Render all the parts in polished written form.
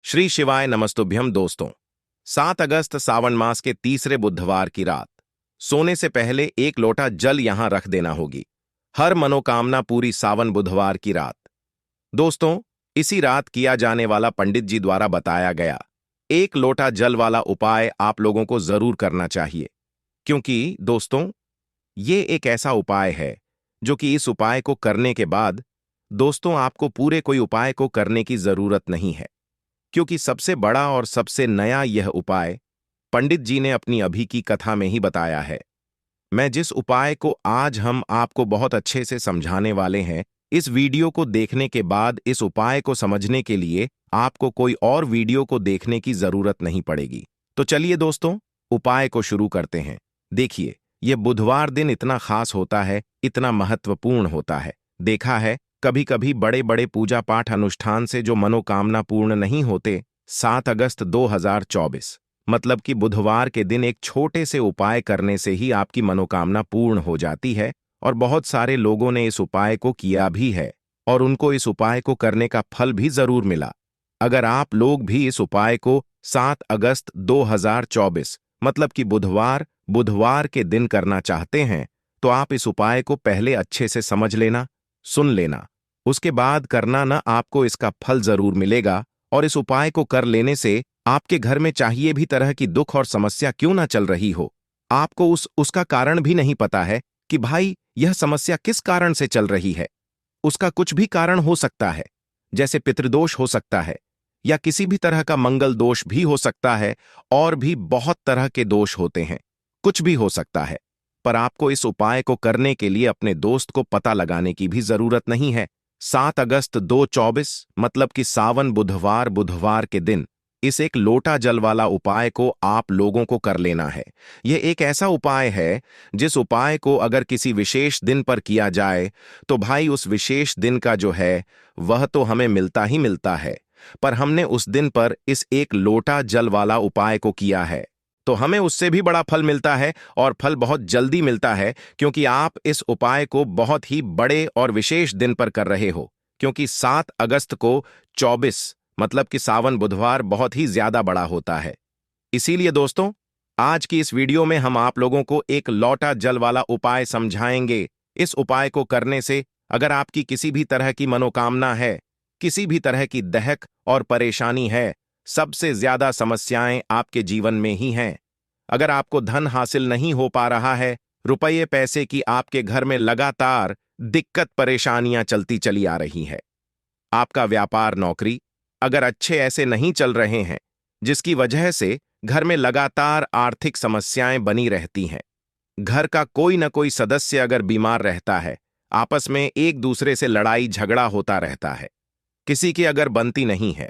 श्री शिवाय नमस्तुभ्यम दोस्तों। 7 अगस्त सावन मास के तीसरे बुधवार की रात सोने से पहले एक लोटा जल यहां रख देना होगी। हर मनोकामना पूरी सावन बुधवार की रात। दोस्तों, इसी रात किया जाने वाला पंडित जी द्वारा बताया गया एक लोटा जल वाला उपाय आप लोगों को जरूर करना चाहिए, क्योंकि दोस्तों ये एक ऐसा उपाय है जो कि इस उपाय को करने के बाद दोस्तों आपको पूरे कोई उपाय को करने की जरूरत नहीं है, क्योंकि सबसे बड़ा और सबसे नया यह उपाय पंडित जी ने अपनी अभी की कथा में ही बताया है। मैं जिस उपाय को आज हम आपको बहुत अच्छे से समझाने वाले हैं, इस वीडियो को देखने के बाद इस उपाय को समझने के लिए आपको कोई और वीडियो को देखने की जरूरत नहीं पड़ेगी। तो चलिए दोस्तों, उपाय को शुरू करते हैं। देखिए, यह बुधवार दिन इतना खास होता है, इतना महत्वपूर्ण होता है। देखा है कभी कभी बड़े बड़े पूजा पाठ अनुष्ठान से जो मनोकामना पूर्ण नहीं होते। 7 अगस्त 2024 मतलब कि बुधवार के दिन एक छोटे से उपाय करने से ही आपकी मनोकामना पूर्ण हो जाती है, और बहुत सारे लोगों ने इस उपाय को किया भी है और उनको इस उपाय को करने का फल भी जरूर मिला। अगर आप लोग भी इस उपाय को 7 अगस्त 2024 मतलब कि बुधवार के दिन करना चाहते हैं, तो आप इस उपाय को पहले अच्छे से समझ लेना, सुन लेना, उसके बाद करना ना, आपको इसका फल जरूर मिलेगा। और इस उपाय को कर लेने से आपके घर में चाहिए भी तरह की दुख और समस्या क्यों ना चल रही हो, आपको उसका कारण भी नहीं पता है कि भाई यह समस्या किस कारण से चल रही है। उसका कुछ भी कारण हो सकता है, जैसे पितृदोष हो सकता है, या किसी भी तरह का मंगल दोष भी हो सकता है, और भी बहुत तरह के दोष होते हैं, कुछ भी हो सकता है। पर आपको इस उपाय को करने के लिए अपने दोस्त को पता लगाने की भी जरूरत नहीं है। 7 अगस्त 2024 मतलब कि सावन बुधवार के दिन इस एक लोटा जल वाला उपाय को आप लोगों को कर लेना है। यह एक ऐसा उपाय है जिस उपाय को अगर किसी विशेष दिन पर किया जाए तो भाई उस विशेष दिन का जो है वह तो हमें मिलता ही मिलता है, पर हमने उस दिन पर इस एक लोटा जल वाला उपाय को किया है तो हमें उससे भी बड़ा फल मिलता है, और फल बहुत जल्दी मिलता है, क्योंकि आप इस उपाय को बहुत ही बड़े और विशेष दिन पर कर रहे हो। क्योंकि 7 अगस्त को 24 मतलब कि सावन बुधवार बहुत ही ज्यादा बड़ा होता है। इसीलिए दोस्तों, आज की इस वीडियो में हम आप लोगों को एक लोटा जल वाला उपाय समझाएंगे। इस उपाय को करने से अगर आपकी किसी भी तरह की मनोकामना है, किसी भी तरह की दहक और परेशानी है, सबसे ज्यादा समस्याएं आपके जीवन में ही हैं। अगर आपको धन हासिल नहीं हो पा रहा है, रुपये पैसे की आपके घर में लगातार दिक्कत परेशानियां चलती चली आ रही है, आपका व्यापार नौकरी अगर अच्छे ऐसे नहीं चल रहे हैं, जिसकी वजह से घर में लगातार आर्थिक समस्याएं बनी रहती हैं, घर का कोई न कोई सदस्य अगर बीमार रहता है, आपस में एक दूसरे से लड़ाई झगड़ा होता रहता है, किसी की अगर बनती नहीं है,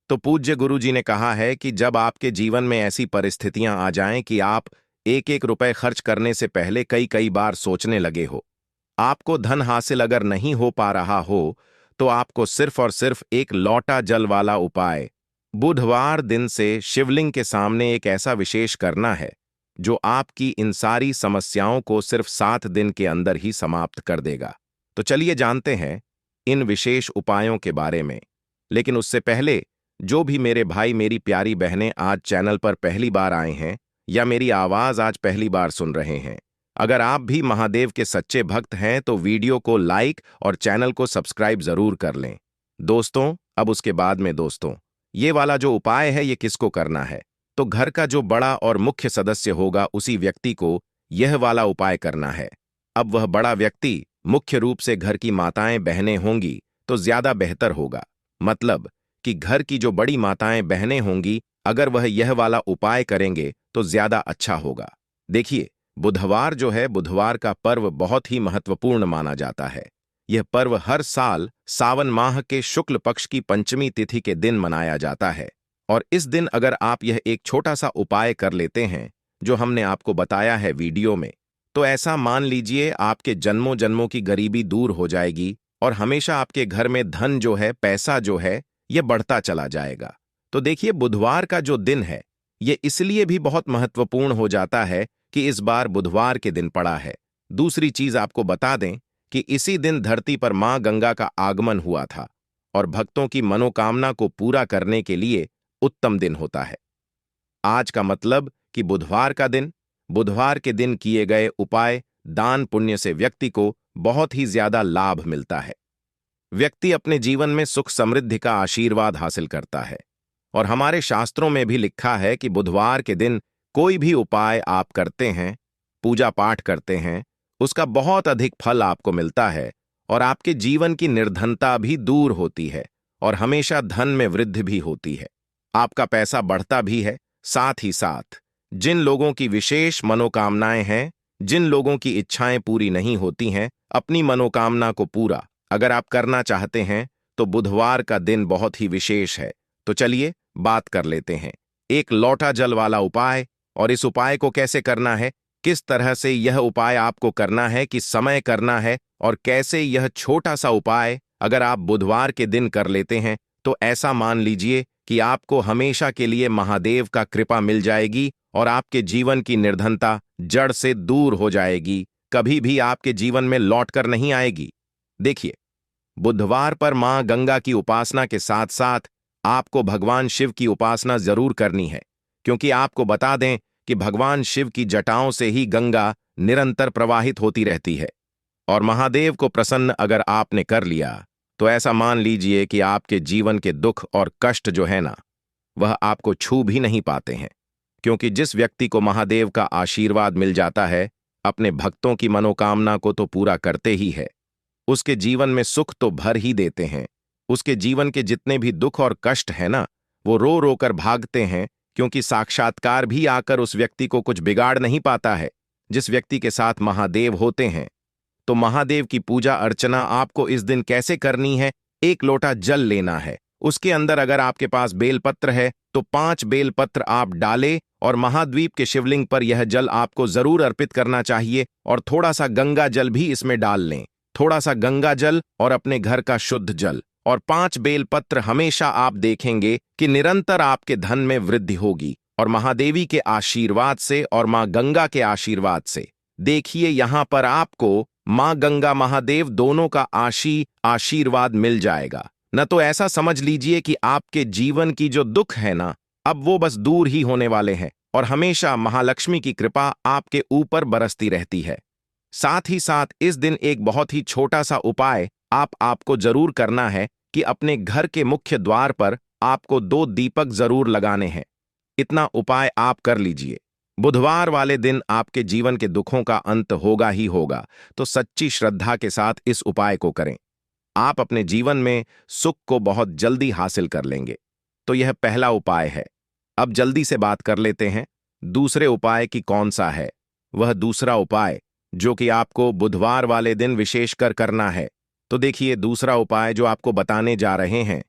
तो पूज्य गुरु जी ने कहा है कि जब आपके जीवन में ऐसी परिस्थितियां आ जाएं कि आप एक एक रुपए खर्च करने से पहले कई कई बार सोचने लगे हो, आपको धन हासिल अगर नहीं हो पा रहा हो, तो आपको सिर्फ और सिर्फ एक लोटा जल वाला उपाय बुधवार दिन से शिवलिंग के सामने एक ऐसा विशेष करना है जो आपकी इन सारी समस्याओं को सिर्फ 7 दिन के अंदर ही समाप्त कर देगा। तो चलिए जानते हैं इन विशेष उपायों के बारे में। लेकिन उससे पहले, जो भी मेरे भाई मेरी प्यारी बहनें आज चैनल पर पहली बार आए हैं या मेरी आवाज आज पहली बार सुन रहे हैं, अगर आप भी महादेव के सच्चे भक्त हैं तो वीडियो को लाइक और चैनल को सब्सक्राइब जरूर कर लें। दोस्तों, अब उसके बाद में दोस्तों, ये वाला जो उपाय है ये किसको करना है, तो घर का जो बड़ा और मुख्य सदस्य होगा उसी व्यक्ति को यह वाला उपाय करना है। अब वह बड़ा व्यक्ति मुख्य रूप से घर की माताएं बहनें होंगी तो ज्यादा बेहतर होगा, मतलब कि घर की जो बड़ी माताएं बहनें होंगी, अगर वह यह वाला उपाय करेंगे तो ज्यादा अच्छा होगा। देखिए, बुधवार जो है, बुधवार का पर्व बहुत ही महत्वपूर्ण माना जाता है। यह पर्व हर साल सावन माह के शुक्ल पक्ष की पंचमी तिथि के दिन मनाया जाता है, और इस दिन अगर आप यह एक छोटा सा उपाय कर लेते हैं जो हमने आपको बताया है वीडियो में, तो ऐसा मान लीजिए आपके जन्मों जन्मों की गरीबी दूर हो जाएगी और हमेशा आपके घर में धन जो है, पैसा जो है, यह बढ़ता चला जाएगा। तो देखिए, बुधवार का जो दिन है यह इसलिए भी बहुत महत्वपूर्ण हो जाता है कि इस बार बुधवार के दिन पड़ा है। दूसरी चीज आपको बता दें कि इसी दिन धरती पर मां गंगा का आगमन हुआ था, और भक्तों की मनोकामना को पूरा करने के लिए उत्तम दिन होता है। आज का मतलब कि बुधवार का दिन, बुधवार के दिन किए गए उपाय, दान पुण्य से व्यक्ति को बहुत ही ज्यादा लाभ मिलता है। व्यक्ति अपने जीवन में सुख समृद्धि का आशीर्वाद हासिल करता है। और हमारे शास्त्रों में भी लिखा है कि बुधवार के दिन कोई भी उपाय आप करते हैं, पूजा पाठ करते हैं, उसका बहुत अधिक फल आपको मिलता है और आपके जीवन की निर्धनता भी दूर होती है और हमेशा धन में वृद्धि भी होती है। आपका पैसा बढ़ता भी है। साथ ही साथ जिन लोगों की विशेष मनोकामनाएं हैं, जिन लोगों की इच्छाएं पूरी नहीं होती हैं, अपनी मनोकामना को पूरा अगर आप करना चाहते हैं तो बुधवार का दिन बहुत ही विशेष है। तो चलिए बात कर लेते हैं एक लोटा जल वाला उपाय, और इस उपाय को कैसे करना है, किस तरह से यह उपाय आपको करना है, किस समय करना है, और कैसे यह छोटा सा उपाय अगर आप बुधवार के दिन कर लेते हैं तो ऐसा मान लीजिए कि आपको हमेशा के लिए महादेव का कृपा मिल जाएगी और आपके जीवन की निर्धनता जड़ से दूर हो जाएगी, कभी भी आपके जीवन में लौटकर नहीं आएगी। देखिए, बुधवार पर मां गंगा की उपासना के साथ साथ आपको भगवान शिव की उपासना जरूर करनी है, क्योंकि आपको बता दें कि भगवान शिव की जटाओं से ही गंगा निरंतर प्रवाहित होती रहती है। और महादेव को प्रसन्न अगर आपने कर लिया तो ऐसा मान लीजिए कि आपके जीवन के दुख और कष्ट जो है ना, वह आपको छू भी नहीं पाते हैं, क्योंकि जिस व्यक्ति को महादेव का आशीर्वाद मिल जाता है, अपने भक्तों की मनोकामना को तो पूरा करते ही है, उसके जीवन में सुख तो भर ही देते हैं। उसके जीवन के जितने भी दुख और कष्ट है ना, वो रो रो कर भागते हैं, क्योंकि साक्षात्कार भी आकर उस व्यक्ति को कुछ बिगाड़ नहीं पाता है। जिस व्यक्ति के साथ महादेव होते हैं, तो महादेव की पूजा अर्चना आपको इस दिन कैसे करनी है, एक लोटा जल लेना है, उसके अंदर अगर आपके पास बेलपत्र है तो 5 बेलपत्र आप डालें और महाद्वीप के शिवलिंग पर यह जल आपको जरूर अर्पित करना चाहिए, और थोड़ा सा गंगा जल भी इसमें डाल लें, थोड़ा सा गंगा जल और अपने घर का शुद्ध जल और 5 बेलपत्र। हमेशा आप देखेंगे कि निरंतर आपके धन में वृद्धि होगी, और महादेवी के आशीर्वाद से और मां गंगा के आशीर्वाद से। देखिए, यहां पर आपको मां गंगा महादेव दोनों का आशीर्वाद मिल जाएगा। न तो ऐसा समझ लीजिए कि आपके जीवन की जो दुख है ना, अब वो बस दूर ही होने वाले हैं, और हमेशा महालक्ष्मी की कृपा आपके ऊपर बरसती रहती है। साथ ही साथ इस दिन एक बहुत ही छोटा सा उपाय आपको जरूर करना है कि अपने घर के मुख्य द्वार पर आपको 2 दीपक जरूर लगाने हैं। इतना उपाय आप कर लीजिए। बुधवार वाले दिन आपके जीवन के दुखों का अंत होगा ही होगा, तो सच्ची श्रद्धा के साथ इस उपाय को करें। आप अपने जीवन में सुख को बहुत जल्दी हासिल कर लेंगे। तो यह पहला उपाय है। अब जल्दी से बात कर लेते हैं दूसरे उपाय की कौन सा है। वह दूसरा उपाय जो कि आपको बुधवार वाले दिन विशेषकर करना है। तो देखिए, दूसरा उपाय जो आपको बताने जा रहे हैं,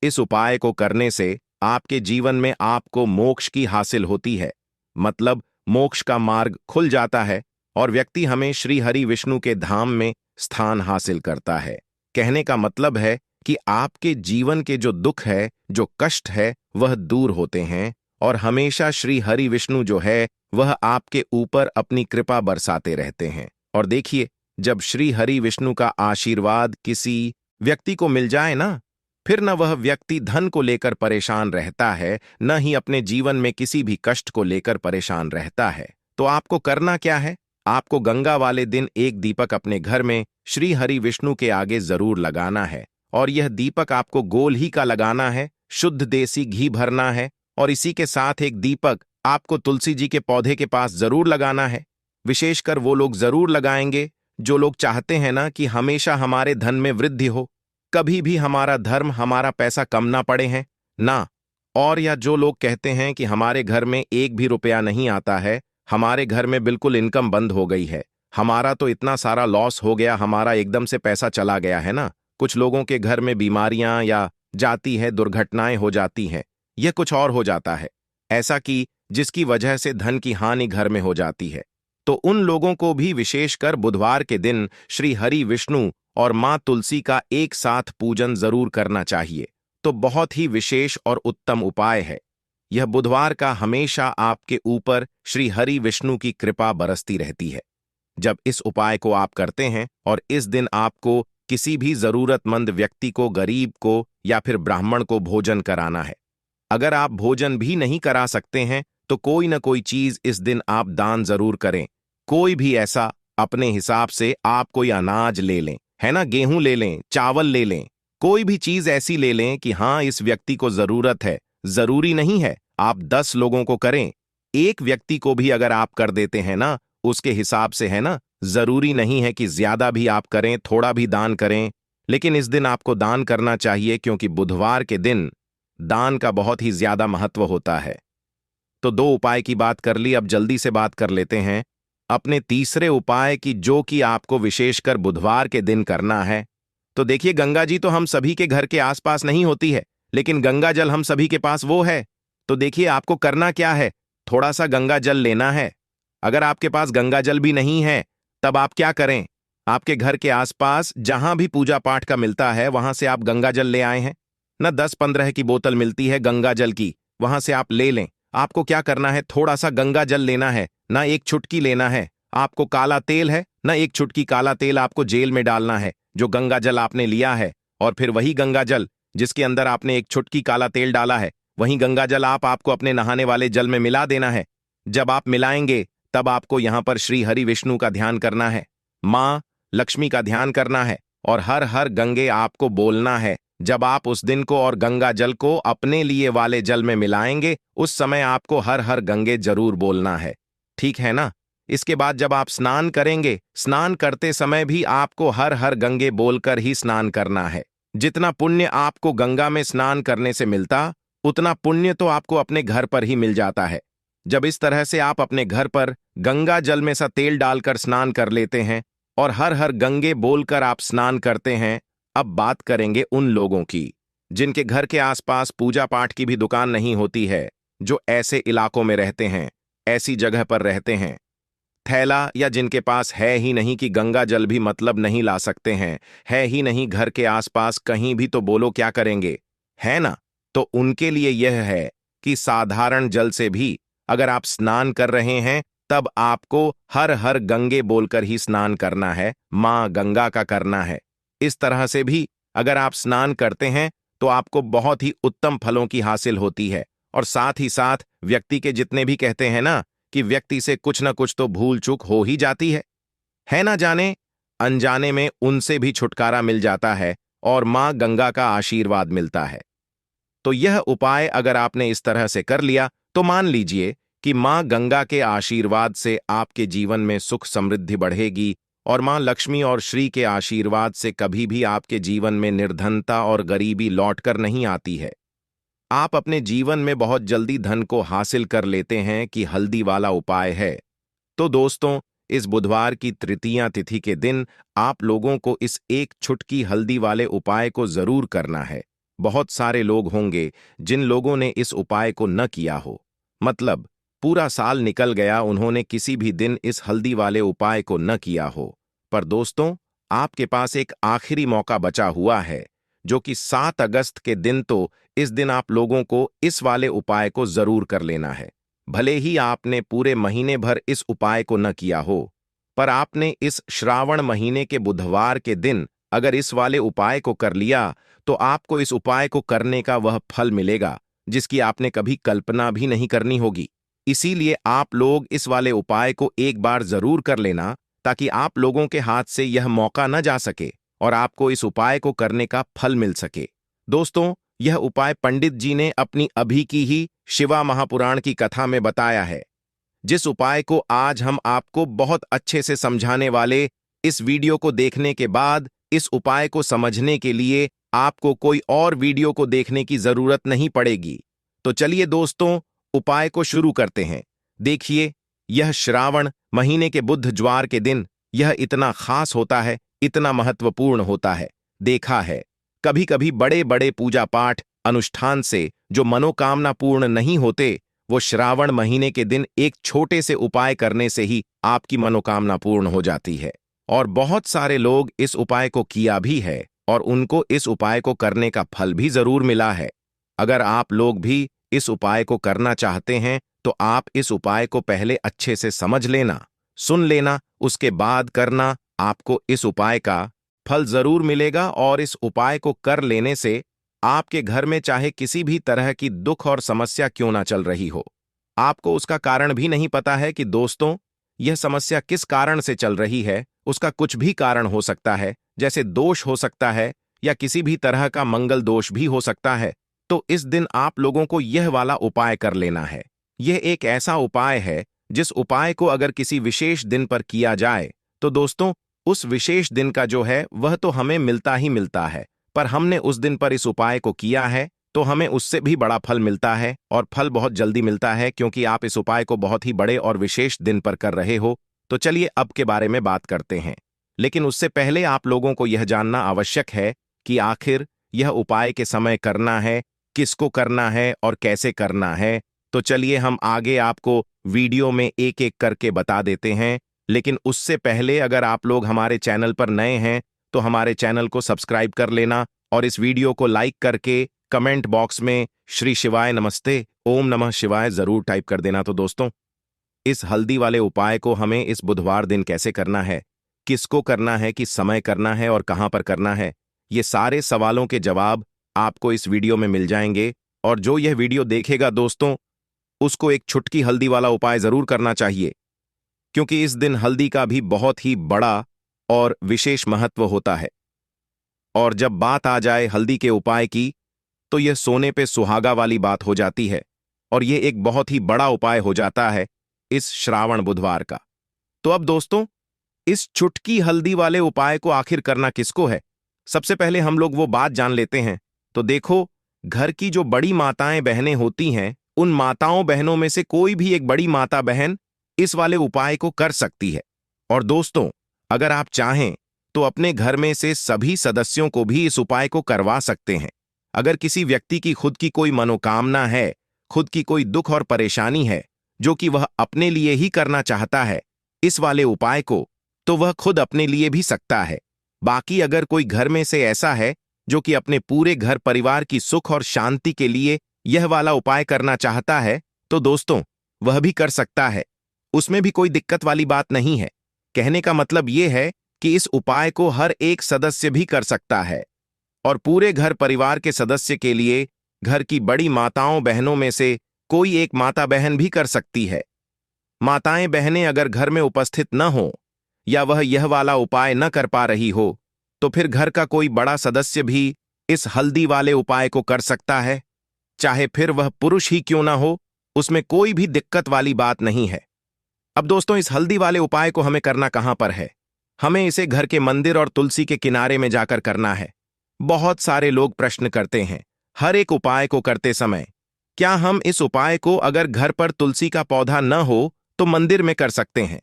इस उपाय को करने से आपके जीवन में आपको मोक्ष की हासिल होती है, मतलब मोक्ष का मार्ग खुल जाता है और व्यक्ति हमें श्री हरि विष्णु के धाम में स्थान हासिल करता है। कहने का मतलब है कि आपके जीवन के जो दुख है, जो कष्ट है, वह दूर होते हैं और हमेशा श्री हरि विष्णु जो है वह आपके ऊपर अपनी कृपा बरसाते रहते हैं। और देखिए, जब श्री हरि विष्णु का आशीर्वाद किसी व्यक्ति को मिल जाए ना, फिर न वह व्यक्ति धन को लेकर परेशान रहता है, न ही अपने जीवन में किसी भी कष्ट को लेकर परेशान रहता है। तो आपको करना क्या है? आपको गंगा वाले दिन एक दीपक अपने घर में श्री हरि विष्णु के आगे जरूर लगाना है, और यह दीपक आपको गोल ही का लगाना है, शुद्ध देसी घी भरना है, और इसी के साथ एक दीपक आपको तुलसी जी के पौधे के पास जरूर लगाना है। विशेषकर वो लोग जरूर लगाएंगे जो लोग चाहते हैं ना कि हमेशा हमारे धन में वृद्धि हो, कभी भी हमारा धर्म, हमारा पैसा कम ना पड़े हैं ना, और या जो लोग कहते हैं कि हमारे घर में एक भी रुपया नहीं आता है, हमारे घर में बिल्कुल इनकम बंद हो गई है, हमारा तो इतना सारा लॉस हो गया, हमारा एकदम से पैसा चला गया है ना। कुछ लोगों के घर में बीमारियां या जाती है, दुर्घटनाएं हो जाती हैं, यह कुछ और हो जाता है, ऐसा कि जिसकी वजह से धन की हानि घर में हो जाती है। तो उन लोगों को भी विशेषकर बुधवार के दिन श्री हरि विष्णु और मां तुलसी का एक साथ पूजन जरूर करना चाहिए। तो बहुत ही विशेष और उत्तम उपाय है यह। बुधवार का हमेशा आपके ऊपर श्री हरि विष्णु की कृपा बरसती रहती है। जब इस उपाय को आप करते हैं और इस दिन आपको किसी भी जरूरतमंद व्यक्ति को, गरीब को या फिर ब्राह्मण को भोजन कराना है। अगर आप भोजन भी नहीं करा सकते हैं तो कोई न कोई चीज इस दिन आप दान जरूर करें। कोई भी ऐसा अपने हिसाब से आप कोई अनाज ले लें, है ना, गेहूं ले लें, चावल ले लें, कोई भी चीज ऐसी ले लें कि हाँ इस व्यक्ति को जरूरत है। जरूरी नहीं है आप 10 लोगों को करें, एक व्यक्ति को भी अगर आप कर देते हैं ना उसके हिसाब से, है ना। जरूरी नहीं है कि ज्यादा भी आप करें, थोड़ा भी दान करें, लेकिन इस दिन आपको दान करना चाहिए क्योंकि बुधवार के दिन दान का बहुत ही ज्यादा महत्व होता है। तो 2 उपाय की बात कर ली, अब जल्दी से बात कर लेते हैं अपने तीसरे उपाय की, जो कि आपको विशेषकर बुधवार के दिन करना है। तो देखिए, गंगा जी तो हम सभी के घर के आसपास नहीं होती है, लेकिन गंगा जल हम सभी के पास वो है। तो देखिए आपको करना क्या है, थोड़ा सा गंगा जल लेना है। अगर आपके पास गंगा जल भी नहीं है तब आप क्या करें, आपके घर के आसपास जहां भी पूजा पाठ का मिलता है वहां से आप गंगा जल ले आए हैं ना, 10-15 की बोतल मिलती है गंगा जल की, वहां से आप ले लें। आपको क्या करना है, थोड़ा सा गंगा जल लेना है ना, 1 चुटकी लेना है। आपको काला तेल है ना, 1 चुटकी काला तेल आपको जेल में डालना है, जो गंगा जल आपने लिया है। और फिर वही गंगा जल जिसके अंदर आपने 1 चुटकी काला तेल डाला है, वही गंगा जल आपको अपने नहाने वाले जल में मिला देना है। जब आप मिलाएंगे तब आपको यहां पर श्री हरि विष्णु का ध्यान करना है, मां लक्ष्मी का ध्यान करना है और हर हर गंगे आपको बोलना है। जब आप उस दिन को और गंगा जल को अपने लिए वाले जल में मिलाएंगे उस समय आपको हर हर गंगे जरूर बोलना है, ठीक है ना। इसके बाद जब आप स्नान करेंगे, स्नान करते समय भी आपको हर हर गंगे बोलकर ही स्नान करना है। जितना पुण्य आपको गंगा में स्नान करने से मिलता उतना पुण्य तो आपको अपने घर पर ही मिल जाता है। जब इस तरह से आप अपने घर पर गंगा जल में सा तेल डालकर स्नान कर लेते हैं और हर हर गंगे बोलकर आप स्नान करते हैं। अब बात करेंगे उन लोगों की जिनके घर के आसपास पूजा पाठ की भी दुकान नहीं होती है, जो ऐसे इलाकों में रहते हैं, ऐसी जगह पर रहते हैं, थैला या जिनके पास है ही नहीं कि गंगा जल भी मतलब नहीं ला सकते हैं, है ही नहीं घर के आसपास कहीं भी, तो बोलो क्या करेंगे, है ना। तो उनके लिए यह है कि साधारण जल से भी अगर आप स्नान कर रहे हैं तब आपको हर हर गंगे बोलकर ही स्नान करना है, मां गंगा का करना है। इस तरह से भी अगर आप स्नान करते हैं तो आपको बहुत ही उत्तम फलों की हासिल होती है। और साथ ही साथ व्यक्ति के जितने भी कहते हैं ना कि व्यक्ति से कुछ ना कुछ तो भूल चूक हो ही जाती है ना, जाने अनजाने में उनसे भी छुटकारा मिल जाता है और मां गंगा का आशीर्वाद मिलता है। तो यह उपाय अगर आपने इस तरह से कर लिया तो मान लीजिए कि मां गंगा के आशीर्वाद से आपके जीवन में सुख समृद्धि बढ़ेगी और मां लक्ष्मी और श्री के आशीर्वाद से कभी भी आपके जीवन में निर्धनता और गरीबी लौटकर नहीं आती है। आप अपने जीवन में बहुत जल्दी धन को हासिल कर लेते हैं कि हल्दी वाला उपाय है। तो दोस्तों, इस बुधवार की तृतीया तिथि के दिन आप लोगों को इस 1 चुटकी हल्दी वाले उपाय को जरूर करना है। बहुत सारे लोग होंगे जिन लोगों ने इस उपाय को न किया हो, मतलब पूरा साल निकल गया उन्होंने किसी भी दिन इस हल्दी वाले उपाय को न किया हो। पर दोस्तों, आपके पास एक आखिरी मौका बचा हुआ है, जो कि 7 अगस्त के दिन। तो इस दिन आप लोगों को इस वाले उपाय को जरूर कर लेना है। भले ही आपने पूरे महीने भर इस उपाय को न किया हो, पर आपने इस श्रावण महीने के बुधवार के दिन अगर इस वाले उपाय को कर लिया तो आपको इस उपाय को करने का वह फल मिलेगा जिसकी आपने कभी कल्पना भी नहीं करनी होगी। इसीलिए आप लोग इस वाले उपाय को एक बार जरूर कर लेना ताकि आप लोगों के हाथ से यह मौका न जा सके और आपको इस उपाय को करने का फल मिल सके। दोस्तों, यह उपाय पंडित जी ने अपनी अभी की ही शिवा महापुराण की कथा में बताया है। जिस उपाय को आज हम आपको बहुत अच्छे से समझाने वाले, इस वीडियो को देखने के बाद इस उपाय को समझने के लिए आपको कोई और वीडियो को देखने की जरूरत नहीं पड़ेगी। तो चलिए दोस्तों, उपाय को शुरू करते हैं। देखिए, यह श्रावण महीने के बुध ज्वार के दिन यह इतना खास होता है, इतना महत्वपूर्ण होता है। देखा है कभी कभी बड़े बड़े पूजा पाठ अनुष्ठान से जो मनोकामना पूर्ण नहीं होते, वो श्रावण महीने के दिन एक छोटे से उपाय करने से ही आपकी मनोकामना पूर्ण हो जाती है। और बहुत सारे लोग इस उपाय को किया भी है और उनको इस उपाय को करने का फल भी जरूर मिला है। अगर आप लोग भी इस उपाय को करना चाहते हैं तो आप इस उपाय को पहले अच्छे से समझ लेना, सुन लेना, उसके बाद करना। आपको इस उपाय का फल जरूर मिलेगा और इस उपाय को कर लेने से आपके घर में चाहे किसी भी तरह की दुख और समस्या क्यों ना चल रही हो, आपको उसका कारण भी नहीं पता है कि दोस्तों यह समस्या किस कारण से चल रही है। उसका कुछ भी कारण हो सकता है, जैसे दोष हो सकता है या किसी भी तरह का मंगल दोष भी हो सकता है। तो इस दिन आप लोगों को यह वाला उपाय कर लेना है। यह एक ऐसा उपाय है जिस उपाय को अगर किसी विशेष दिन पर किया जाए तो दोस्तों उस विशेष दिन का जो है वह तो हमें मिलता ही मिलता है, पर हमने उस दिन पर इस उपाय को किया है तो हमें उससे भी बड़ा फल मिलता है और फल बहुत जल्दी मिलता है, क्योंकि आप इस उपाय को बहुत ही बड़े और विशेष दिन पर कर रहे हो। तो चलिए अब के बारे में बात करते हैं, लेकिन उससे पहले आप लोगों को यह जानना आवश्यक है कि आखिर यह उपाय के समय करना है, किसको करना है और कैसे करना है। तो चलिए हम आगे आपको वीडियो में एक एक करके बता देते हैं, लेकिन उससे पहले अगर आप लोग हमारे चैनल पर नए हैं तो हमारे चैनल को सब्सक्राइब कर लेना और इस वीडियो को लाइक करके कमेंट बॉक्स में श्री शिवाय नमस्ते ओम नमः शिवाय जरूर टाइप कर देना। तो दोस्तों इस हल्दी वाले उपाय को हमें इस बुधवार दिन कैसे करना है, किसको करना है, किस समय करना है और कहां पर करना है, ये सारे सवालों के जवाब आपको इस वीडियो में मिल जाएंगे। और जो यह वीडियो देखेगा दोस्तों उसको एक छुटकी हल्दी वाला उपाय जरूर करना चाहिए, क्योंकि इस दिन हल्दी का भी बहुत ही बड़ा और विशेष महत्व होता है। और जब बात आ जाए हल्दी के उपाय की तो यह सोने पे सुहागा वाली बात हो जाती है और यह एक बहुत ही बड़ा उपाय हो जाता है इस श्रावण बुधवार का। तो अब दोस्तों इस चुटकी हल्दी वाले उपाय को आखिर करना किसको है, सबसे पहले हम लोग वो बात जान लेते हैं। तो देखो, घर की जो बड़ी माताएं बहनें होती हैं उन माताओं बहनों में से कोई भी एक बड़ी माता बहन इस वाले उपाय को कर सकती है। और दोस्तों अगर आप चाहें तो अपने घर में से सभी सदस्यों को भी इस उपाय को करवा सकते हैं। अगर किसी व्यक्ति की खुद की कोई मनोकामना है, खुद की कोई दुख और परेशानी है जो कि वह अपने लिए ही करना चाहता है इस वाले उपाय को, तो वह खुद अपने लिए भी सकता है। बाकी अगर कोई घर में से ऐसा है जो कि अपने पूरे घर परिवार की सुख और शांति के लिए यह वाला उपाय करना चाहता है तो दोस्तों वह भी कर सकता है, उसमें भी कोई दिक्कत वाली बात नहीं है। कहने का मतलब यह है कि इस उपाय को हर एक सदस्य भी कर सकता है और पूरे घर परिवार के सदस्य के लिए घर की बड़ी माताओं बहनों में से कोई एक माता बहन भी कर सकती है। माताएं बहनें अगर घर में उपस्थित न हो या वह यह वाला उपाय न कर पा रही हो तो फिर घर का कोई बड़ा सदस्य भी इस हल्दी वाले उपाय को कर सकता है, चाहे फिर वह पुरुष ही क्यों ना हो, उसमें कोई भी दिक्कत वाली बात नहीं है। अब दोस्तों इस हल्दी वाले उपाय को हमें करना कहां पर है, हमें इसे घर के मंदिर और तुलसी के किनारे में जाकर करना है। बहुत सारे लोग प्रश्न करते हैं हर एक उपाय को करते समय, क्या हम इस उपाय को अगर घर पर तुलसी का पौधा न हो तो मंदिर में कर सकते हैं?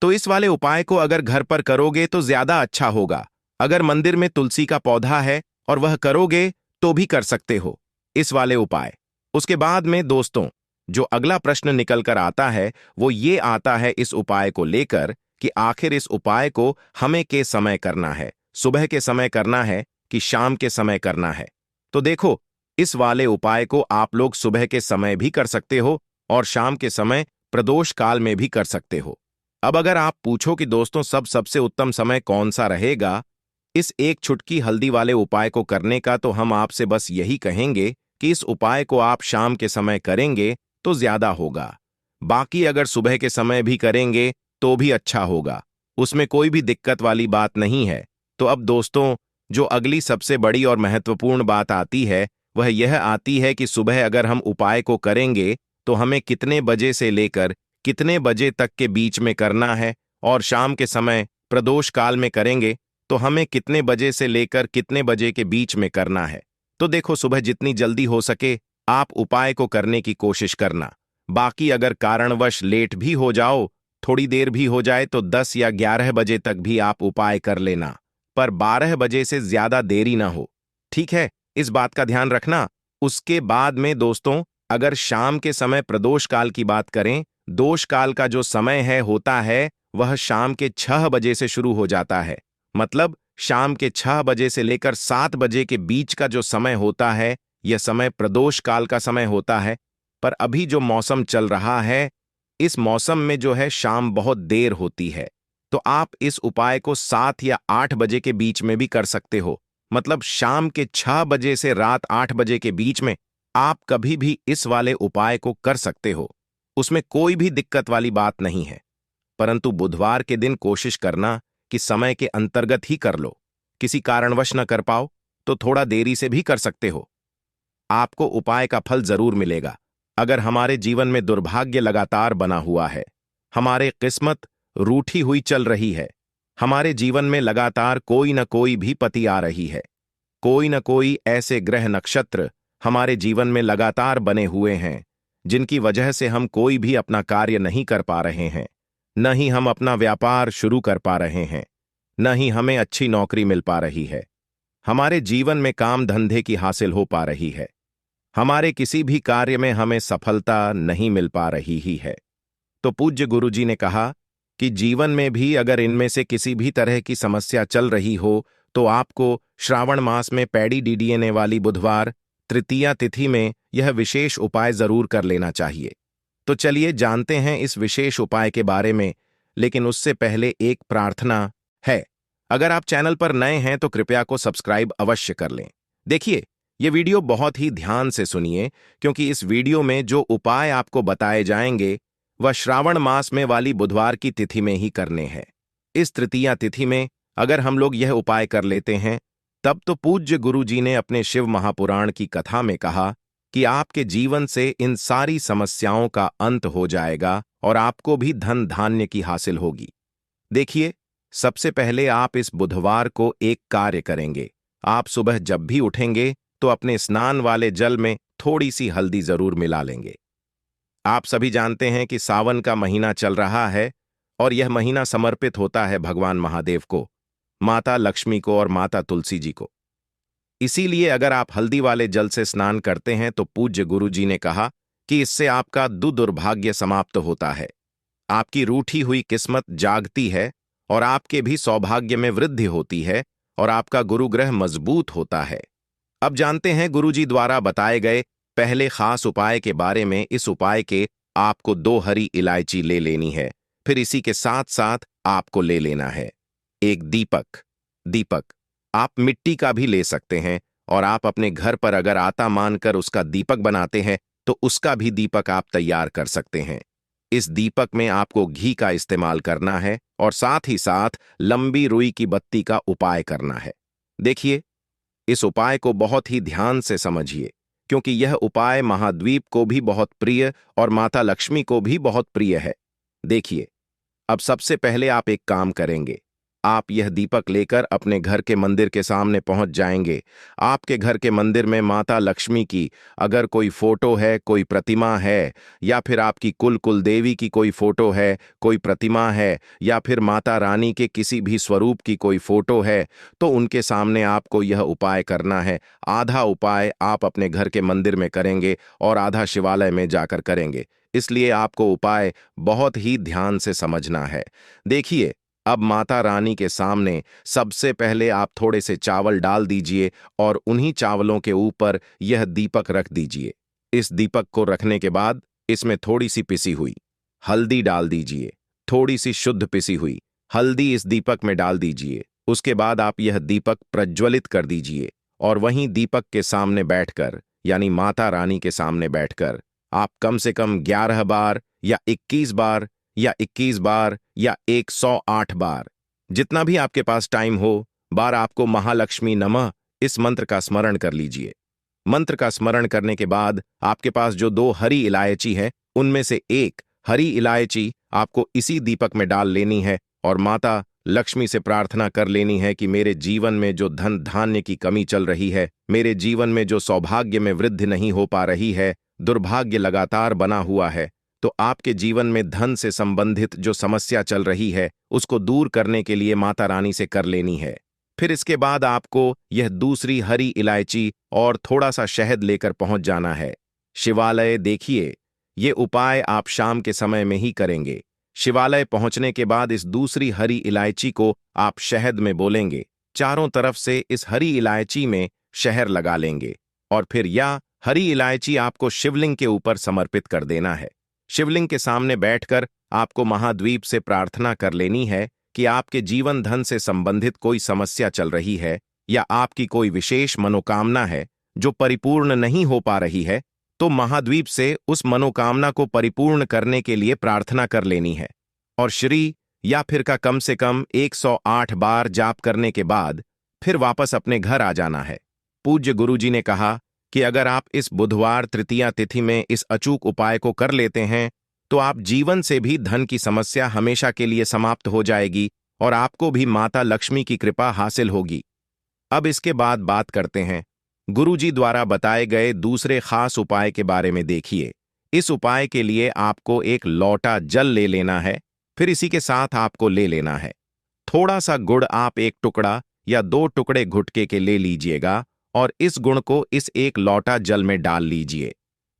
तो इस वाले उपाय को अगर घर पर करोगे तो ज्यादा अच्छा होगा। अगर मंदिर में तुलसी का पौधा है और वह करोगे तो भी कर सकते हो इस वाले उपाय। उसके बाद में दोस्तों जो अगला प्रश्न निकल कर आता है वो ये आता है इस उपाय को लेकर कि आखिर इस उपाय को हमें के समय करना है, सुबह के समय करना है कि शाम के समय करना है। तो देखो इस वाले उपाय को आप लोग सुबह के समय भी कर सकते हो और शाम के समय प्रदोष काल में भी कर सकते हो। अब अगर आप पूछो कि दोस्तों सबसे उत्तम समय कौन सा रहेगा इस एक छुटकी हल्दी वाले उपाय को करने का, तो हम आपसे बस यही कहेंगे कि इस उपाय को आप शाम के समय करेंगे तो ज्यादा होगा। बाकी अगर सुबह के समय भी करेंगे तो भी अच्छा होगा, उसमें कोई भी दिक्कत वाली बात नहीं है। तो अब दोस्तों जो अगली सबसे बड़ी और महत्वपूर्ण बात आती है वह यह आती है कि सुबह अगर हम उपाय को करेंगे तो हमें कितने बजे से लेकर कितने बजे तक के बीच में करना है, और शाम के समय प्रदोष काल में करेंगे तो हमें कितने बजे से लेकर कितने बजे के बीच में करना है। तो देखो सुबह जितनी जल्दी हो सके आप उपाय को करने की कोशिश करना। बाकी अगर कारणवश लेट भी हो जाओ, थोड़ी देर भी हो जाए तो 10 या 11 बजे तक भी आप उपाय कर लेना, पर 12 बजे से ज्यादा देरी ना हो, ठीक है, इस बात का ध्यान रखना। उसके बाद में दोस्तों अगर शाम के समय प्रदोष काल की बात करें, दोष काल का जो समय है होता है वह शाम के 6 बजे से शुरू हो जाता है। मतलब शाम के 6 बजे से लेकर 7 बजे के बीच का जो समय होता है यह समय प्रदोष काल का समय होता है। पर अभी जो मौसम चल रहा है इस मौसम में जो है शाम बहुत देर होती है, तो आप इस उपाय को 7 या 8 बजे के बीच में भी कर सकते हो। मतलब शाम के 6 बजे से रात 8 बजे के बीच में आप कभी भी इस वाले उपाय को कर सकते हो। उसमें कोई भी दिक्कत वाली बात नहीं है। परंतु बुधवार के दिन कोशिश करना कि समय के अंतर्गत ही कर लो। किसी कारणवश न कर पाओ तो थोड़ा देरी से भी कर सकते हो। आपको उपाय का फल जरूर मिलेगा। अगर हमारे जीवन में दुर्भाग्य लगातार बना हुआ है, हमारे किस्मत रूठी हुई चल रही है, हमारे जीवन में लगातार कोई न कोई भी पति आ रही है, कोई न कोई ऐसे ग्रह नक्षत्र हमारे जीवन में लगातार बने हुए हैं जिनकी वजह से हम कोई भी अपना कार्य नहीं कर पा रहे हैं, न ही हम अपना व्यापार शुरू कर पा रहे हैं, न ही हमें अच्छी नौकरी मिल पा रही है, हमारे जीवन में काम धंधे की हासिल हो पा रही है, हमारे किसी भी कार्य में हमें सफलता नहीं मिल पा रही ही है। तो पूज्य गुरुजी ने कहा कि जीवन में भी अगर इनमें से किसी भी तरह की समस्या चल रही हो तो आपको श्रावण मास में पैड़ी डीडीएनए वाली बुधवार तृतीया तिथि में यह विशेष उपाय जरूर कर लेना चाहिए। तो चलिए जानते हैं इस विशेष उपाय के बारे में, लेकिन उससे पहले एक प्रार्थना है। अगर आप चैनल पर नए हैं तो कृपया को सब्सक्राइब अवश्य कर लें। देखिए, ये वीडियो बहुत ही ध्यान से सुनिए, क्योंकि इस वीडियो में जो उपाय आपको बताए जाएंगे वह श्रावण मास में वाली बुधवार की तिथि में ही करने हैं। इस तृतीया तिथि में अगर हम लोग यह उपाय कर लेते हैं, तब तो पूज्य गुरु जी ने अपने शिव महापुराण की कथा में कहा कि आपके जीवन से इन सारी समस्याओं का अंत हो जाएगा और आपको भी धन धान्य की हासिल होगी। देखिए, सबसे पहले आप इस बुधवार को एक कार्य करेंगे। आप सुबह जब भी उठेंगे तो अपने स्नान वाले जल में थोड़ी सी हल्दी जरूर मिला लेंगे। आप सभी जानते हैं कि सावन का महीना चल रहा है और यह महीना समर्पित होता है भगवान महादेव को, माता लक्ष्मी को और माता तुलसी जी को। इसीलिए अगर आप हल्दी वाले जल से स्नान करते हैं तो पूज्य गुरु जी ने कहा कि इससे आपका दुर्भाग्य समाप्त होता है, आपकी रूठी हुई किस्मत जागती है और आपके भी सौभाग्य में वृद्धि होती है और आपका गुरुग्रह मजबूत होता है। अब जानते हैं गुरुजी द्वारा बताए गए पहले खास उपाय के बारे में। इस उपाय के आपको 2 हरी इलायची ले लेनी है। फिर इसी के साथ साथ आपको ले लेना है एक दीपक। दीपक आप मिट्टी का भी ले सकते हैं और आप अपने घर पर अगर आटा मानकर उसका दीपक बनाते हैं तो उसका भी दीपक आप तैयार कर सकते हैं। इस दीपक में आपको घी का इस्तेमाल करना है और साथ ही साथ लंबी रुई की बत्ती का उपाय करना है। देखिए, इस उपाय को बहुत ही ध्यान से समझिए, क्योंकि यह उपाय महाद्वीप को भी बहुत प्रिय और माता लक्ष्मी को भी बहुत प्रिय है। देखिए, अब सबसे पहले आप एक काम करेंगे। आप यह दीपक लेकर अपने घर के मंदिर के सामने पहुंच जाएंगे। आपके घर के मंदिर में माता लक्ष्मी की अगर कोई फोटो है, कोई प्रतिमा है, या फिर आपकी कुल देवी की कोई फोटो है, कोई प्रतिमा है, या फिर माता रानी के किसी भी स्वरूप की कोई फोटो है, तो उनके सामने आपको यह उपाय करना है। आधा उपाय आप अपने घर के मंदिर में करेंगे और आधा शिवालय में जाकर करेंगे। इसलिए आपको उपाय बहुत ही ध्यान से समझना है। देखिए, अब माता रानी के सामने सबसे पहले आप थोड़े से चावल डाल दीजिए और उन्हीं चावलों के ऊपर यह दीपक रख दीजिए। इस दीपक को रखने के बाद इसमें थोड़ी सी पिसी हुई हल्दी डाल दीजिए। थोड़ी सी शुद्ध पिसी हुई हल्दी इस दीपक में डाल दीजिए। उसके बाद आप यह दीपक प्रज्वलित कर दीजिए और वहीं दीपक के सामने बैठकर, यानी माता रानी के सामने बैठकर, आप कम से कम 11 बार या 21 बार या 21 बार या 108 बार, जितना भी आपके पास टाइम हो, बार आपको महालक्ष्मी नमः इस मंत्र का स्मरण कर लीजिए। मंत्र का स्मरण करने के बाद आपके पास जो 2 हरी इलायची है, उनमें से एक हरी इलायची आपको इसी दीपक में डाल लेनी है और माता लक्ष्मी से प्रार्थना कर लेनी है कि मेरे जीवन में जो धन धान्य की कमी चल रही है, मेरे जीवन में जो सौभाग्य में वृद्धि नहीं हो पा रही है, दुर्भाग्य लगातार बना हुआ है, तो आपके जीवन में धन से संबंधित जो समस्या चल रही है उसको दूर करने के लिए माता रानी से कर लेनी है। फिर इसके बाद आपको यह दूसरी हरी इलायची और थोड़ा सा शहद लेकर पहुंच जाना है शिवालय। देखिए, ये उपाय आप शाम के समय में ही करेंगे। शिवालय पहुंचने के बाद इस दूसरी हरी इलायची को आप शहद में बोलेंगे, चारों तरफ से इस हरी इलायची में शहद लगा लेंगे और फिर यह हरी इलायची आपको शिवलिंग के ऊपर समर्पित कर देना है। शिवलिंग के सामने बैठकर आपको महाद्वीप से प्रार्थना कर लेनी है कि आपके जीवन धन से संबंधित कोई समस्या चल रही है या आपकी कोई विशेष मनोकामना है जो परिपूर्ण नहीं हो पा रही है, तो महाद्वीप से उस मनोकामना को परिपूर्ण करने के लिए प्रार्थना कर लेनी है और श्री या फिर का कम से कम 108 बार जाप करने के बाद फिर वापस अपने घर आ जाना है। पूज्य गुरुजी ने कहा कि अगर आप इस बुधवार तृतीया तिथि में इस अचूक उपाय को कर लेते हैं तो आप जीवन से भी धन की समस्या हमेशा के लिए समाप्त हो जाएगी और आपको भी माता लक्ष्मी की कृपा हासिल होगी। अब इसके बाद बात करते हैं गुरुजी द्वारा बताए गए दूसरे खास उपाय के बारे में। देखिए, इस उपाय के लिए आपको एक लोटा जल ले लेना है, फिर इसी के साथ आपको ले लेना है थोड़ा सा गुड़। आप एक टुकड़ा या 2 टुकड़े घुटके के ले लीजिएगा और इस गुण को इस एक लोटा जल में डाल लीजिए।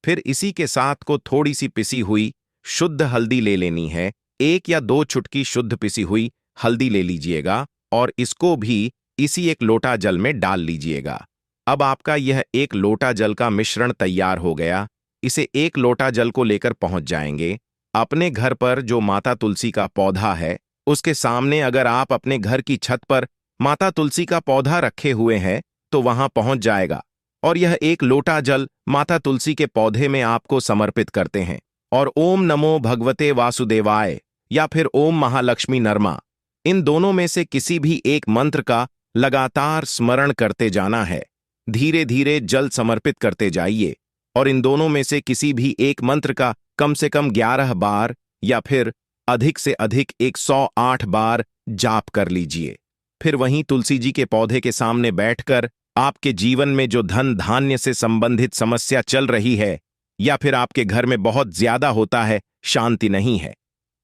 फिर इसी के साथ को थोड़ी सी पिसी हुई शुद्ध हल्दी ले लेनी है, 1 या 2 चुटकी शुद्ध पिसी हुई हल्दी ले लीजिएगा और इसको भी इसी एक लोटा जल में डाल लीजिएगा। अब आपका यह एक लोटा जल का मिश्रण तैयार हो गया। इसे 1 लोटा जल को लेकर पहुंच जाएंगे अपने घर पर जो माता तुलसी का पौधा है उसके सामने। अगर आप अपने घर की छत पर माता तुलसी का पौधा रखे हुए हैं तो वहां पहुंच जाएगा और यह 1 लोटा जल माता तुलसी के पौधे में आपको समर्पित करते हैं और ओम नमो भगवते वासुदेवाय या फिर ओम महालक्ष्मी नरमा, इन दोनों में से किसी भी एक मंत्र का लगातार स्मरण करते जाना है। धीरे धीरे जल समर्पित करते जाइए और इन दोनों में से किसी भी एक मंत्र का कम से कम 11 बार या फिर अधिक से अधिक 108 बार जाप कर लीजिए। फिर वहीं तुलसी जी के पौधे के सामने बैठकर आपके जीवन में जो धन धान्य से संबंधित समस्या चल रही है या फिर आपके घर में बहुत ज्यादा होता है, शांति नहीं है,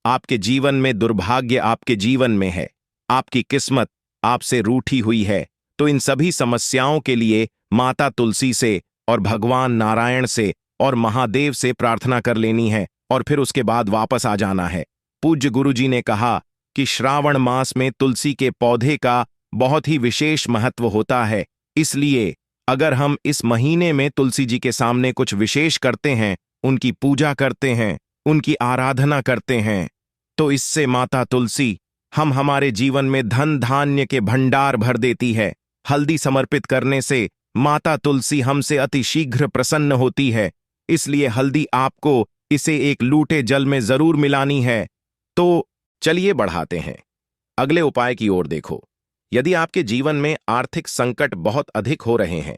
आपके जीवन में दुर्भाग्य आपके जीवन में है, आपकी किस्मत आपसे रूठी हुई है, तो इन सभी समस्याओं के लिए माता तुलसी से और भगवान नारायण से और महादेव से प्रार्थना कर लेनी है और फिर उसके बाद वापस आ जाना है। पूज्य गुरुजी ने कहा कि श्रावण मास में तुलसी के पौधे का बहुत ही विशेष महत्व होता है, इसलिए अगर हम इस महीने में तुलसी जी के सामने कुछ विशेष करते हैं, उनकी पूजा करते हैं, उनकी आराधना करते हैं, तो इससे माता तुलसी हम हमारे जीवन में धन धान्य के भंडार भर देती है। हल्दी समर्पित करने से माता तुलसी हमसे अति शीघ्र प्रसन्न होती है, इसलिए हल्दी आपको इसे एक लूटे जल में जरूर मिलानी है। तो चलिए बढ़ाते हैं अगले उपाय की ओर। देखो, यदि आपके जीवन में आर्थिक संकट बहुत अधिक हो रहे हैं,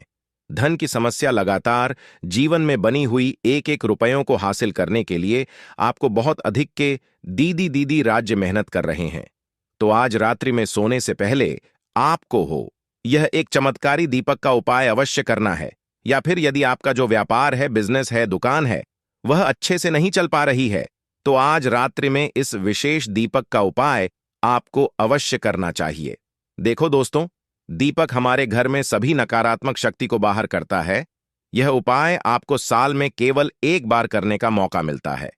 धन की समस्या लगातार जीवन में बनी हुई 1-1 रुपयों को हासिल करने के लिए आपको बहुत अधिक के दीदी दीदी राज्य मेहनत कर रहे हैं, तो आज रात्रि में सोने से पहले आपको यह एक चमत्कारी दीपक का उपाय अवश्य करना है। या फिर यदि आपका जो व्यापार है, बिजनेस है, दुकान है, वह अच्छे से नहीं चल पा रही है, तो आज रात्रि में इस विशेष दीपक का उपाय आपको अवश्य करना चाहिए। देखो दोस्तों, दीपक हमारे घर में सभी नकारात्मक शक्ति को बाहर करता है। यह उपाय आपको साल में केवल 1 बार करने का मौका मिलता है।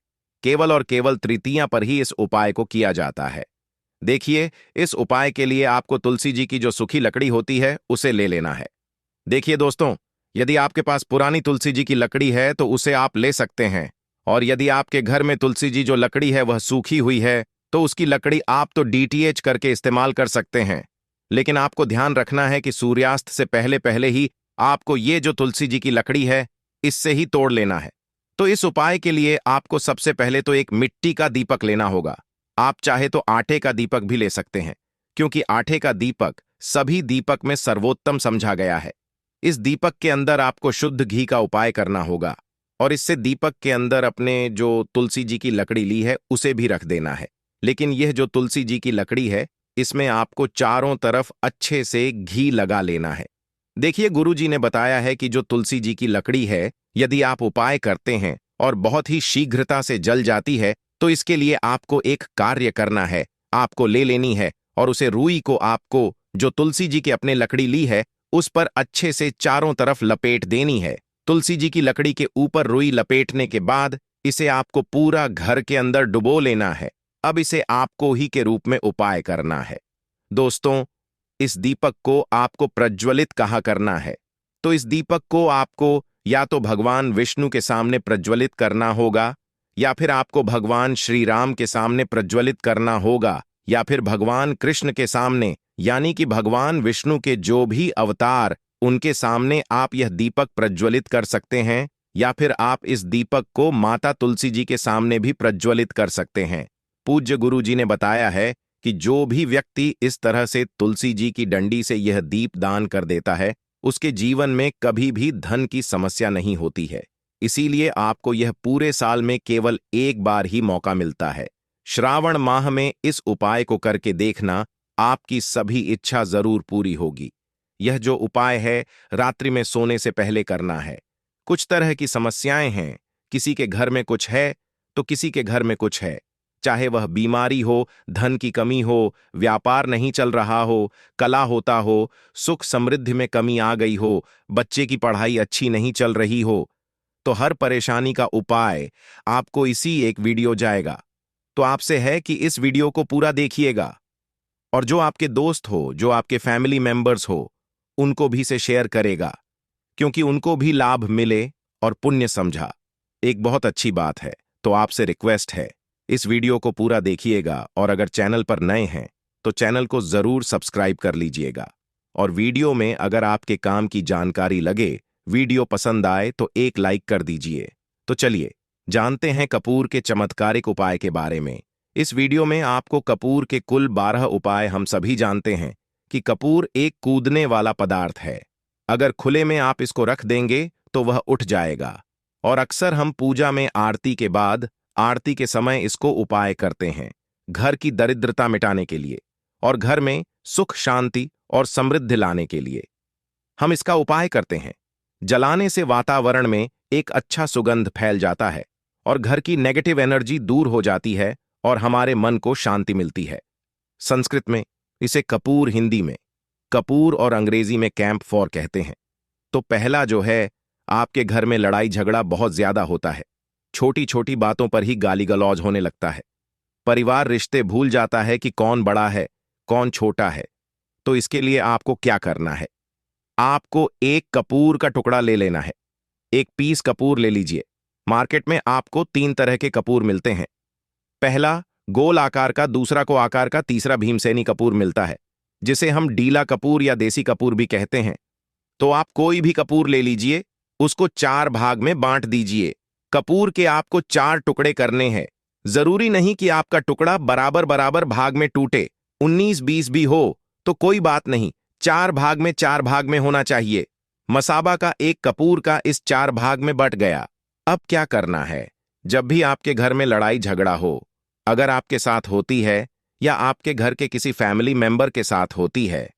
केवल और केवल तृतीया पर ही इस उपाय को किया जाता है। देखिए, इस उपाय के लिए आपको तुलसी जी की जो सूखी लकड़ी होती है उसे ले लेना है। देखिए दोस्तों, यदि आपके पास पुरानी तुलसी जी की लकड़ी है तो उसे आप ले सकते हैं, और यदि आपके घर में तुलसी जी जो लकड़ी है वह सूखी हुई है तो उसकी लकड़ी आप तो डीटीएच करके इस्तेमाल कर सकते हैं, लेकिन आपको ध्यान रखना है कि सूर्यास्त से पहले पहले ही आपको ये जो तुलसी जी की लकड़ी है इससे ही तोड़ लेना है। तो इस उपाय के लिए आपको सबसे पहले तो एक मिट्टी का दीपक लेना होगा। आप चाहे तो आटे का दीपक भी ले सकते हैं, क्योंकि आटे का दीपक सभी दीपक में सर्वोत्तम समझा गया है। इस दीपक के अंदर आपको शुद्ध घी का उपाय करना होगा और इससे दीपक के अंदर अपने जो तुलसी जी की लकड़ी ली है उसे भी रख देना है। लेकिन यह जो तुलसी जी की लकड़ी है इसमें आपको चारों तरफ अच्छे से घी लगा लेना है। देखिए, गुरुजी ने बताया है कि जो तुलसी जी की लकड़ी है, यदि आप उपाय करते हैं और बहुत ही शीघ्रता से जल जाती है, तो इसके लिए आपको एक कार्य करना है। आपको ले लेनी है और उसे रुई को आपको जो तुलसी जी की अपने लकड़ी ली है उस पर अच्छे से चारों तरफ लपेट देनी है। तुलसी जी की लकड़ी के ऊपर रुई लपेटने के बाद इसे आपको पूरा घर के अंदर डुबो लेना है। अब इसे आपको ही के रूप में उपाय करना है। दोस्तों, इस दीपक को आपको प्रज्वलित कहा करना है। तो इस दीपक को आपको या तो भगवान विष्णु के सामने प्रज्वलित करना होगा, या फिर आपको भगवान श्री राम के सामने प्रज्वलित करना होगा, या फिर भगवान कृष्ण के सामने, यानी कि भगवान विष्णु के जो भी अवतार, उनके सामने आप यह दीपक प्रज्वलित कर सकते हैं, या फिर आप इस दीपक को माता तुलसी जी के सामने भी प्रज्वलित कर सकते हैं। पूज्य गुरु जी ने बताया है कि जो भी व्यक्ति इस तरह से तुलसी जी की डंडी से यह दीप दान कर देता है, उसके जीवन में कभी भी धन की समस्या नहीं होती है। इसीलिए आपको यह पूरे साल में केवल एक बार ही मौका मिलता है। श्रावण माह में इस उपाय को करके देखना, आपकी सभी इच्छा जरूर पूरी होगी। यह जो उपाय है, रात्रि में सोने से पहले करना है। कुछ तरह की समस्याएं हैं, किसी के घर में कुछ है तो किसी के घर में कुछ है, चाहे वह बीमारी हो, धन की कमी हो, व्यापार नहीं चल रहा हो, कला होता हो, सुख समृद्धि में कमी आ गई हो, बच्चे की पढ़ाई अच्छी नहीं चल रही हो, तो हर परेशानी का उपाय आपको इसी एक वीडियो जाएगा। तो आपसे है कि इस वीडियो को पूरा देखिएगा, और जो आपके दोस्त हो, जो आपके फैमिली मेंबर्स हो, उनको भी से शेयर करेगा, क्योंकि उनको भी लाभ मिले और पुण्य समझा। एक बहुत अच्छी बात है। तो आपसे रिक्वेस्ट है, इस वीडियो को पूरा देखिएगा, और अगर चैनल पर नए हैं तो चैनल को जरूर सब्सक्राइब कर लीजिएगा। और वीडियो में अगर आपके काम की जानकारी लगे, वीडियो पसंद आए तो एक लाइक कर दीजिए। तो चलिए जानते हैं कपूर के चमत्कारिक उपाय के बारे में। इस वीडियो में आपको कपूर के कुल 12 उपाय। हम सभी जानते हैं कि कपूर एक कूदने वाला पदार्थ है। अगर खुले में आप इसको रख देंगे तो वह उठ जाएगा, और अक्सर हम पूजा में आरती के बाद, आरती के समय इसको उपाय करते हैं, घर की दरिद्रता मिटाने के लिए और घर में सुख शांति और समृद्धि लाने के लिए हम इसका उपाय करते हैं। जलाने से वातावरण में एक अच्छा सुगंध फैल जाता है और घर की नेगेटिव एनर्जी दूर हो जाती है और हमारे मन को शांति मिलती है। संस्कृत में इसे कपूर, हिंदी में कपूर और अंग्रेजी में कैंपफॉर कहते हैं। तो पहला जो है, आपके घर में लड़ाई झगड़ा बहुत ज्यादा होता है, छोटी छोटी बातों पर ही गाली गलौज होने लगता है, परिवार रिश्ते भूल जाता है कि कौन बड़ा है कौन छोटा है। तो इसके लिए आपको क्या करना है, आपको एक कपूर का टुकड़ा ले लेना है। एक पीस कपूर ले लीजिए। मार्केट में आपको 3 तरह के कपूर मिलते हैं। पहला गोल आकार का, दूसरा को आकार का, तीसरा भीमसेनी कपूर मिलता है, जिसे हम डीला कपूर या देसी कपूर भी कहते हैं। तो आप कोई भी कपूर ले लीजिए, उसको 4 भाग में बांट दीजिए। कपूर के आपको 4 टुकड़े करने हैं। जरूरी नहीं कि आपका टुकड़ा बराबर बराबर भाग में टूटे, 19-20 भी हो तो कोई बात नहीं, 4 भाग में 4 भाग में होना चाहिए। मसाबा का एक कपूर का इस 4 भाग में बट गया। अब क्या करना है, जब भी आपके घर में लड़ाई झगड़ा हो, अगर आपके साथ होती है या आपके घर के किसी फैमिली मेंबर के साथ होती है,